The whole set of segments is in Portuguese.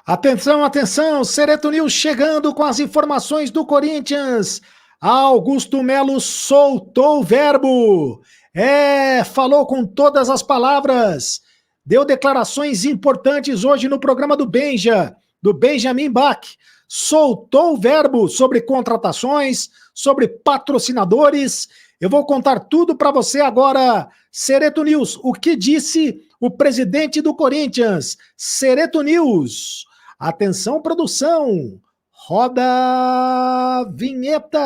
Atenção, atenção, Sereto News chegando com as informações do Corinthians. Augusto Melo soltou o verbo. Falou com todas as palavras. Deu declarações importantes hoje no programa do Benjamin Bach. Soltou o verbo sobre contratações, sobre patrocinadores. Eu vou contar tudo para você agora. Sereto News, o que disse o presidente do Corinthians? Sereto News. Atenção, produção! Roda a vinheta!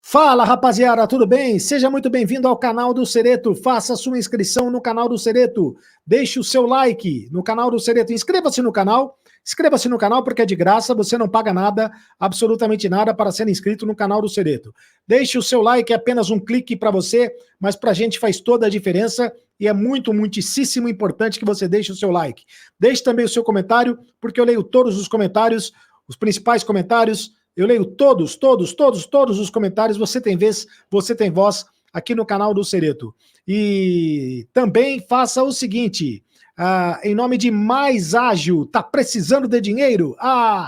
Fala, rapaziada, tudo bem? Seja muito bem-vindo ao canal do Sereto. Faça sua inscrição no canal do Sereto. Deixe o seu like no canal do Sereto. Inscreva-se no canal. Inscreva-se no canal porque é de graça, você não paga nada, absolutamente nada para ser inscrito no canal do Sereto. Deixe o seu like, é apenas um clique para você, mas para a gente faz toda a diferença e é muitíssimo importante que você deixe o seu like. Deixe também o seu comentário, porque eu leio todos os comentários, os principais comentários, eu leio todos os comentários, você tem vez, você tem voz aqui no canal do Sereto. E também faça o seguinte... em nome de Mais Ágil, tá precisando de dinheiro?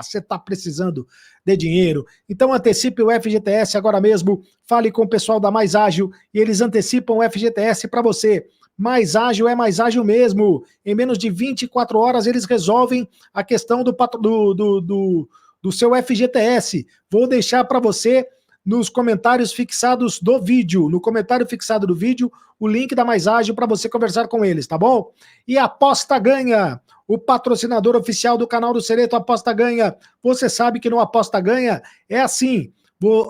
Você tá precisando de dinheiro. Então antecipe o FGTS agora mesmo, fale com o pessoal da Mais Ágil e eles antecipam o FGTS para você. Mais Ágil é mais ágil mesmo. Em menos de 24 horas eles resolvem a questão do seu FGTS. Vou deixar para você nos comentários fixados do vídeo, no comentário fixado do vídeo, o link da Mais Ágil para você conversar com eles, tá bom? E Aposta Ganha, o patrocinador oficial do canal do Sereto, Aposta Ganha. Você sabe que no Aposta Ganha é assim,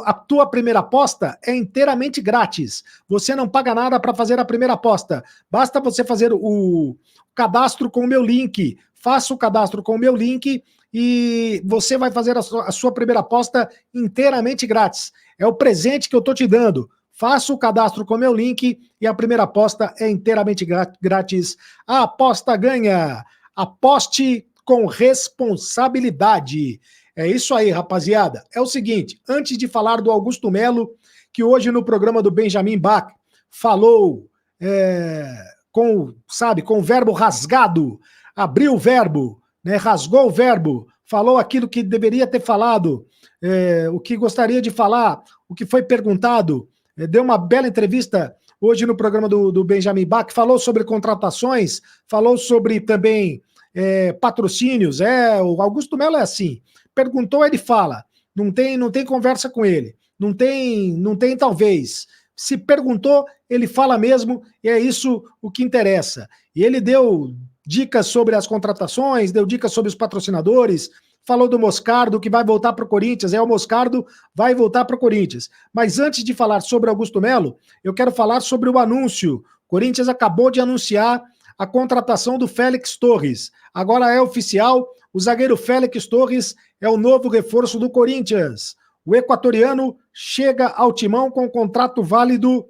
a tua primeira aposta é inteiramente grátis. Você não paga nada para fazer a primeira aposta. Basta você fazer o cadastro com o meu link. Faça o cadastro com o meu link e você vai fazer a sua primeira aposta inteiramente grátis. É o presente que eu estou te dando. Faça o cadastro com o meu link e a primeira aposta é inteiramente grátis. A Aposta Ganha. Aposte com responsabilidade. É isso aí, rapaziada. É o seguinte, antes de falar do Augusto Melo, que hoje no programa do Benjamin Bach falou com o verbo rasgado, abriu o verbo, né, rasgou o verbo, falou aquilo que deveria ter falado, o que gostaria de falar, o que foi perguntado, deu uma bela entrevista hoje no programa do Benjamin Bach, falou sobre contratações, falou sobre também patrocínios, o Augusto Melo é assim, perguntou, ele fala, não tem conversa com ele, não tem talvez, se perguntou, ele fala mesmo, e é isso o que interessa. E ele deu dicas sobre as contratações, deu dicas sobre os patrocinadores, falou do Moscardo, que vai voltar para o Corinthians, o Moscardo vai voltar para o Corinthians. Mas antes de falar sobre Augusto Melo, eu quero falar sobre o anúncio. O Corinthians acabou de anunciar a contratação do Félix Torres. Agora é oficial, o zagueiro Félix Torres é o novo reforço do Corinthians. O equatoriano chega ao timão com contrato válido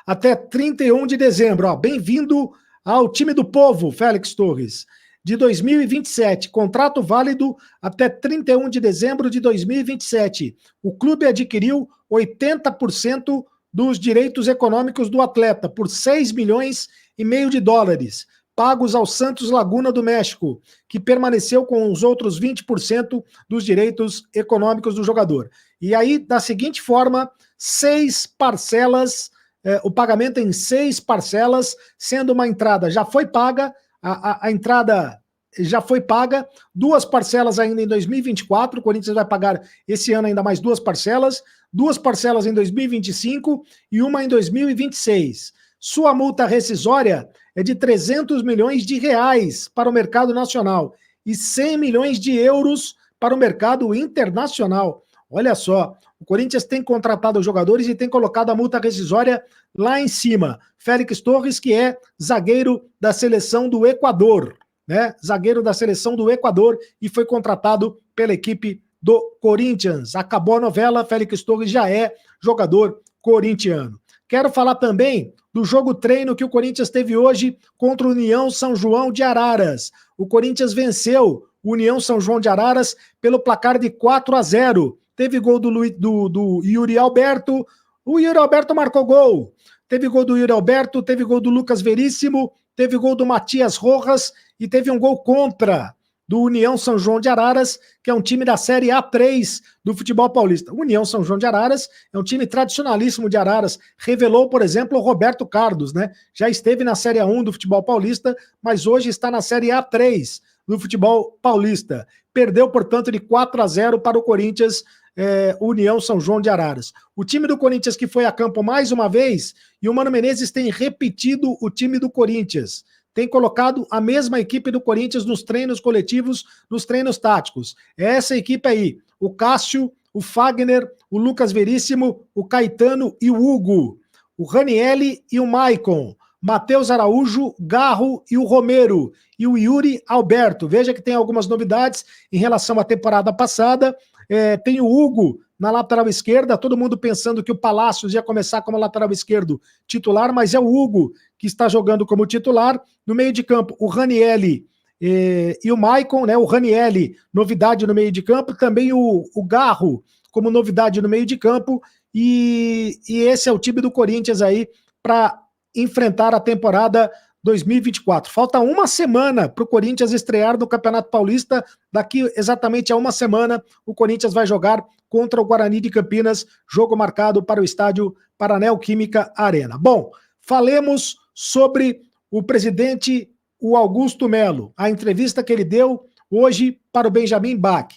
até 31 de dezembro. Bem-vindo ao time do povo, Félix Torres, de 2027, contrato válido até 31 de dezembro de 2027. O clube adquiriu 80% dos direitos econômicos do atleta por 6 milhões e meio de dólares, pagos ao Santos Laguna do México, que permaneceu com os outros 20% dos direitos econômicos do jogador. E aí, da seguinte forma, 6 parcelas, o pagamento em 6 parcelas, sendo uma entrada já foi paga, a entrada já foi paga, 2 parcelas ainda em 2024, o Corinthians vai pagar esse ano ainda mais 2 parcelas em 2025 e uma em 2026. Sua multa rescisória é de 300 milhões de reais para o mercado nacional e 100 milhões de euros para o mercado internacional. Olha só, o Corinthians tem contratado os jogadores e tem colocado a multa rescisória lá em cima. Félix Torres, que é zagueiro da seleção do Equador, né? Zagueiro da seleção do Equador e foi contratado pela equipe do Corinthians. Acabou a novela, Félix Torres já é jogador corintiano. Quero falar também do jogo treino que o Corinthians teve hoje contra o União São João de Araras. O Corinthians venceu o União São João de Araras pelo placar de 4-0. Teve gol do Yuri Alberto, o Yuri Alberto marcou gol. Teve gol do Yuri Alberto, teve gol do Lucas Veríssimo, teve gol do Matias Rojas e teve um gol contra do União São João de Araras, que é um time da Série A3 do futebol paulista. O União São João de Araras é um time tradicionalíssimo de Araras. Revelou, por exemplo, o Roberto Carlos, né? Já esteve na Série A1 do futebol paulista, mas hoje está na Série A3 do futebol paulista. Perdeu, portanto, de 4-0 para o Corinthians, União São João de Araras. O time do Corinthians que foi a campo mais uma vez, e o Mano Menezes tem repetido o time do Corinthians. Tem colocado a mesma equipe do Corinthians nos treinos coletivos, nos treinos táticos. É essa equipe aí, o Cássio, o Fagner, o Lucas Veríssimo, o Caetano e o Hugo, o Ranielli e o Maicon, Matheus Araújo, Garro e o Romero, e o Yuri Alberto. Veja que tem algumas novidades em relação à temporada passada. Tem o Hugo na lateral esquerda, todo mundo pensando que o Palácios ia começar como lateral esquerdo titular, mas é o Hugo que está jogando como titular. No meio de campo, o Ranielli e o Maicon, né? O Ranielli, novidade no meio de campo, também o Garro como novidade no meio de campo, e esse é o time do Corinthians aí para enfrentar a temporada 2024. Falta uma semana para o Corinthians estrear no Campeonato Paulista. Daqui exatamente a uma semana, o Corinthians vai jogar contra o Guarani de Campinas, jogo marcado para o estádio Neoquímica Arena. Bom, falemos sobre o presidente, o Augusto Melo, a entrevista que ele deu hoje para o Benjamin Bach.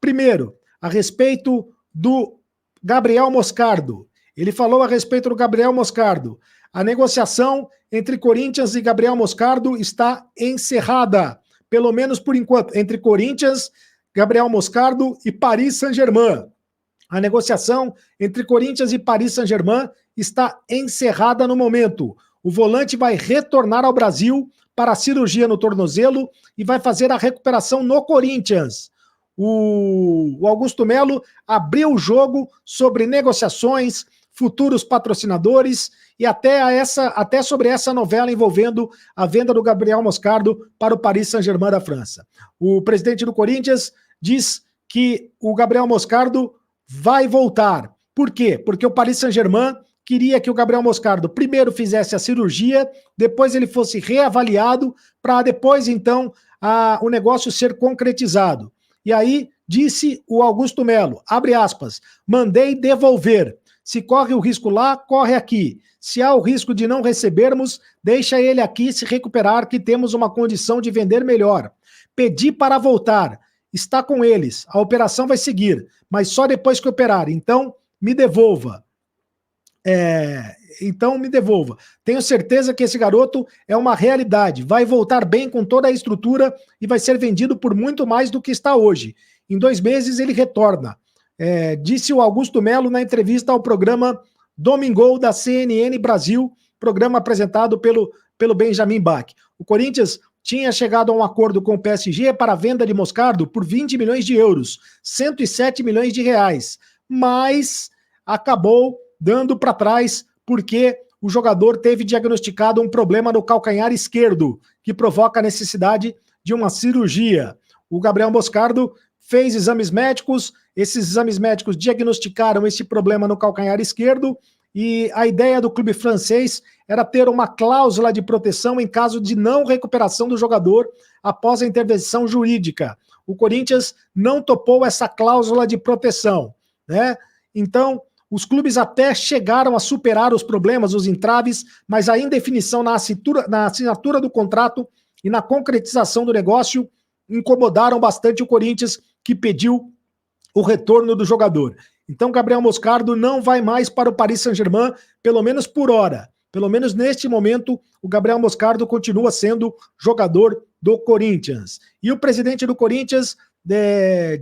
Primeiro, a respeito do Gabriel Moscardo. Ele falou a respeito do Gabriel Moscardo. A negociação entre Corinthians e Gabriel Moscardo está encerrada, pelo menos por enquanto, entre Corinthians, Gabriel Moscardo e Paris Saint-Germain. A negociação entre Corinthians e Paris Saint-Germain está encerrada no momento. O volante vai retornar ao Brasil para a cirurgia no tornozelo e vai fazer a recuperação no Corinthians. O Augusto Melo abriu o jogo sobre negociações, futuros patrocinadores e até sobre essa novela envolvendo a venda do Gabriel Moscardo para o Paris Saint-Germain da França. O presidente do Corinthians diz que o Gabriel Moscardo vai voltar. Por quê? Porque o Paris Saint-Germain queria que o Gabriel Moscardo primeiro fizesse a cirurgia, depois ele fosse reavaliado, para depois, então, o negócio ser concretizado. E aí, disse o Augusto Melo, abre aspas, mandei devolver. Se corre o risco lá, corre aqui. Se há o risco de não recebermos, deixa ele aqui se recuperar, que temos uma condição de vender melhor. Pedi para voltar. Está com eles. A operação vai seguir, mas só depois que operar. Então, me devolva. Então, me devolva. Tenho certeza que esse garoto é uma realidade. Vai voltar bem com toda a estrutura e vai ser vendido por muito mais do que está hoje. Em 2 meses, ele retorna. Disse o Augusto Melo na entrevista ao programa Domingol da CNN Brasil, programa apresentado pelo Benjamin Bach. O Corinthians tinha chegado a um acordo com o PSG para a venda de Moscardo por 20 milhões de euros, 107 milhões de reais, mas acabou dando para trás porque o jogador teve diagnosticado um problema no calcanhar esquerdo, que provoca a necessidade de uma cirurgia. O Gabriel Moscardo fez exames médicos, esses exames médicos diagnosticaram esse problema no calcanhar esquerdo e a ideia do clube francês era ter uma cláusula de proteção em caso de não recuperação do jogador após a intervenção jurídica. O Corinthians não topou essa cláusula de proteção, né? Então, os clubes até chegaram a superar os problemas, os entraves, mas a indefinição na assinatura do contrato e na concretização do negócio incomodaram bastante o Corinthians, que pediu o retorno do jogador. Então, Gabriel Moscardo não vai mais para o Paris Saint-Germain, pelo menos por hora. Pelo menos neste momento, o Gabriel Moscardo continua sendo jogador do Corinthians. E o presidente do Corinthians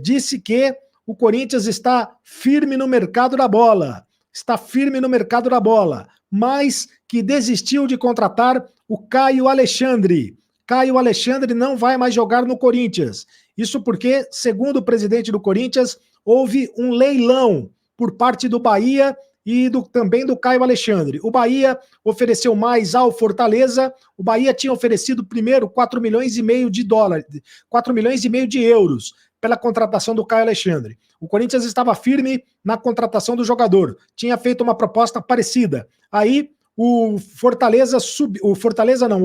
disse que o Corinthians está firme no mercado da bola. Está firme no mercado da bola, mas que desistiu de contratar o Caio Alexandre. Caio Alexandre não vai mais jogar no Corinthians. Isso porque, segundo o presidente do Corinthians, houve um leilão por parte do Bahia e também do Caio Alexandre. O Bahia ofereceu mais ao Fortaleza. O Bahia tinha oferecido primeiro 4 milhões e meio de dólares, 4 milhões e meio de euros pela contratação do Caio Alexandre. O Corinthians estava firme na contratação do jogador. Tinha feito uma proposta parecida. Aí o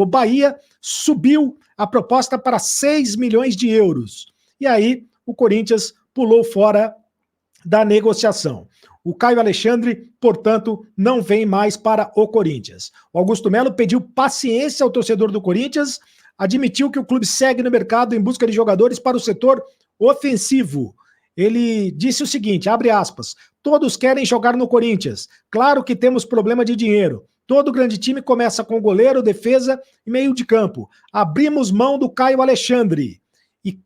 Bahia subiu a proposta para 6 milhões de euros. E aí o Corinthians pulou fora da negociação. O Caio Alexandre, portanto, não vem mais para o Corinthians. O Augusto Melo pediu paciência ao torcedor do Corinthians, admitiu que o clube segue no mercado em busca de jogadores para o setor ofensivo. Ele disse o seguinte, abre aspas, todos querem jogar no Corinthians. Claro que temos problema de dinheiro. Todo grande time começa com goleiro, defesa e meio de campo. Abrimos mão do Caio Alexandre.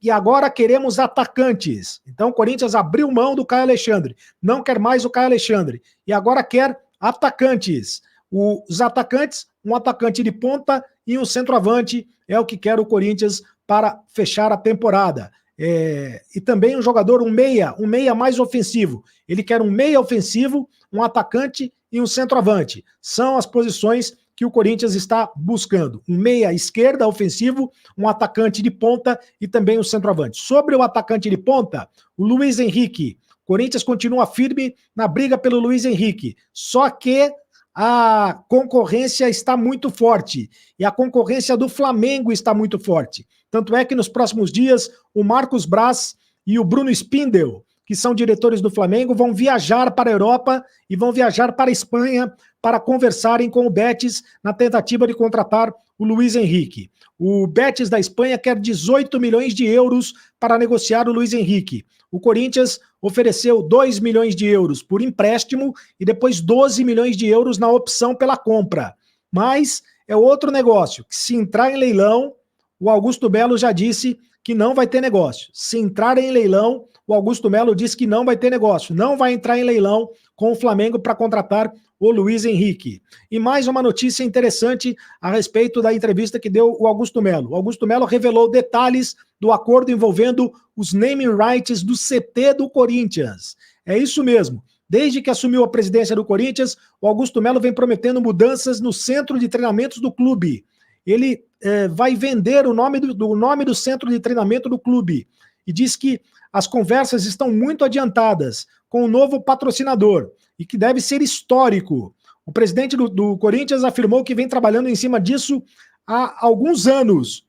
E agora queremos atacantes. Então o Corinthians abriu mão do Caio Alexandre. Não quer mais o Caio Alexandre. E agora quer atacantes. Os atacantes, um atacante de ponta e um centroavante é o que quer o Corinthians para fechar a temporada. E também um jogador, um meia mais ofensivo. Ele quer um meia ofensivo, um atacante e um centroavante. São as posições que o Corinthians está buscando. Um meia esquerda ofensivo, um atacante de ponta e também um centroavante. Sobre o atacante de ponta, o Luiz Henrique. O Corinthians continua firme na briga pelo Luiz Henrique. Só que a concorrência está muito forte. E a concorrência do Flamengo está muito forte. Tanto é que nos próximos dias, o Marcos Braz e o Bruno Spindel, que são diretores do Flamengo, vão viajar para a Europa e vão viajar para a Espanha para conversarem com o Betis na tentativa de contratar o Luiz Henrique. O Betis da Espanha quer 18 milhões de euros para negociar o Luiz Henrique. O Corinthians ofereceu 2 milhões de euros por empréstimo e depois 12 milhões de euros na opção pela compra. Mas é outro negócio, que se entrar em leilão, o Augusto Melo já disse que não vai ter negócio. Se entrar em leilão, o Augusto Melo disse que não vai ter negócio. Não vai entrar em leilão com o Flamengo para contratar o Luiz Henrique. E mais uma notícia interessante a respeito da entrevista que deu o Augusto Melo. O Augusto Melo revelou detalhes do acordo envolvendo os naming rights do CT do Corinthians. É isso mesmo. Desde que assumiu a presidência do Corinthians, o Augusto Melo vem prometendo mudanças no centro de treinamentos do clube. Ele vai vender o nome do centro de treinamento do clube e diz que as conversas estão muito adiantadas com o novo patrocinador e que deve ser histórico. O presidente do Corinthians afirmou que vem trabalhando em cima disso há alguns anos,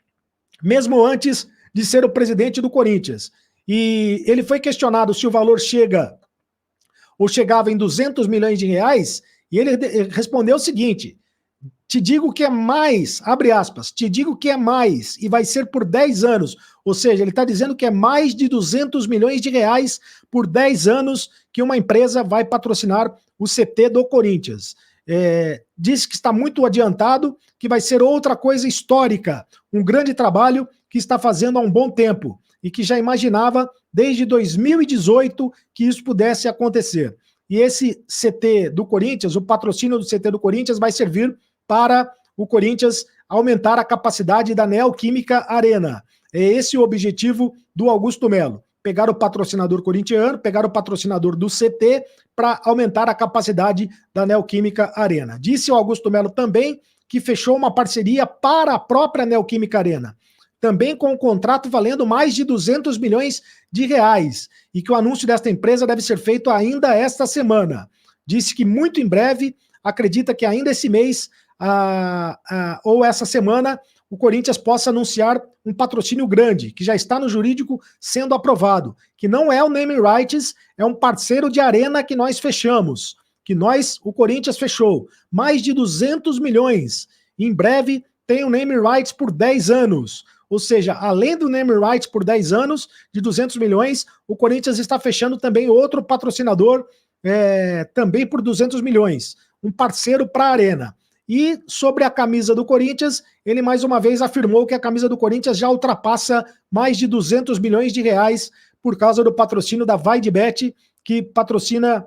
mesmo antes de ser o presidente do Corinthians. E ele foi questionado se o valor chega ou chegava em 200 milhões de reais e ele respondeu o seguinte: te digo que é mais, abre aspas, te digo que é mais e vai ser por 10 anos. Ou seja, ele está dizendo que é mais de 200 milhões de reais por 10 anos que uma empresa vai patrocinar o CT do Corinthians. Disse que está muito adiantado, que vai ser outra coisa histórica, um grande trabalho que está fazendo há um bom tempo e que já imaginava desde 2018 que isso pudesse acontecer. E esse CT do Corinthians, o patrocínio do CT do Corinthians vai servir para o Corinthians aumentar a capacidade da Neoquímica Arena. É esse o objetivo do Augusto Melo. Pegar o patrocinador corintiano, pegar o patrocinador do CT para aumentar a capacidade da Neoquímica Arena. Disse o Augusto Melo também que fechou uma parceria para a própria Neoquímica Arena, também com um contrato valendo mais de 200 milhões de reais, e que o anúncio desta empresa deve ser feito ainda esta semana. Disse que muito em breve, acredita que ainda esse mês ou essa semana, o Corinthians possa anunciar um patrocínio grande, que já está no jurídico sendo aprovado, que não é o naming rights, é um parceiro de arena que nós fechamos, o Corinthians fechou, mais de 200 milhões. Em breve tem o naming rights por 10 anos, ou seja, além do naming rights por 10 anos, de 200 milhões, o Corinthians está fechando também outro patrocinador, também por 200 milhões, um parceiro para a arena. E sobre a camisa do Corinthians, ele mais uma vez afirmou que a camisa do Corinthians já ultrapassa mais de 200 milhões de reais por causa do patrocínio da VaideBet, que patrocina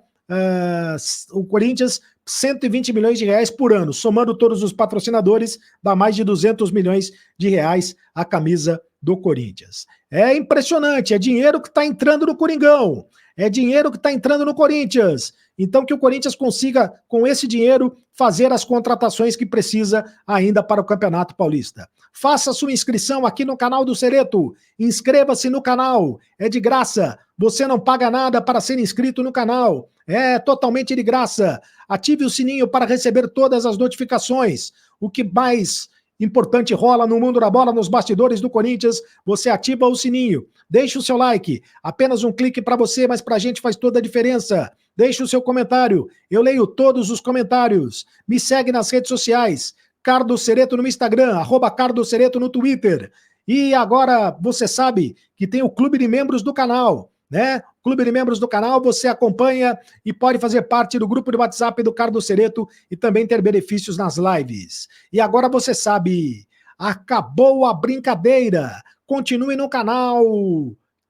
o Corinthians 120 milhões de reais por ano. Somando todos os patrocinadores, dá mais de 200 milhões de reais a camisa do Corinthians. É impressionante, é dinheiro que está entrando no Coringão, é dinheiro que está entrando no Corinthians. Então que o Corinthians consiga, com esse dinheiro, fazer as contratações que precisa ainda para o Campeonato Paulista. Faça sua inscrição aqui no canal do Cereto. Inscreva-se no canal. É de graça. Você não paga nada para ser inscrito no canal. É totalmente de graça. Ative o sininho para receber todas as notificações. O que mais importante rola no mundo da bola, nos bastidores do Corinthians, você ativa o sininho. Deixe o seu like. Apenas um clique para você, mas para a gente faz toda a diferença. Deixe o seu comentário. Eu leio todos os comentários. Me segue nas redes sociais. Cardo Cereto no Instagram, @Cardo Cereto no Twitter. E agora você sabe que tem o clube de membros do canal, né? Clube de membros do canal, você acompanha e pode fazer parte do grupo de WhatsApp do Cardo Cereto e também ter benefícios nas lives. E agora você sabe, acabou a brincadeira. Continue no canal.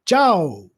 Tchau.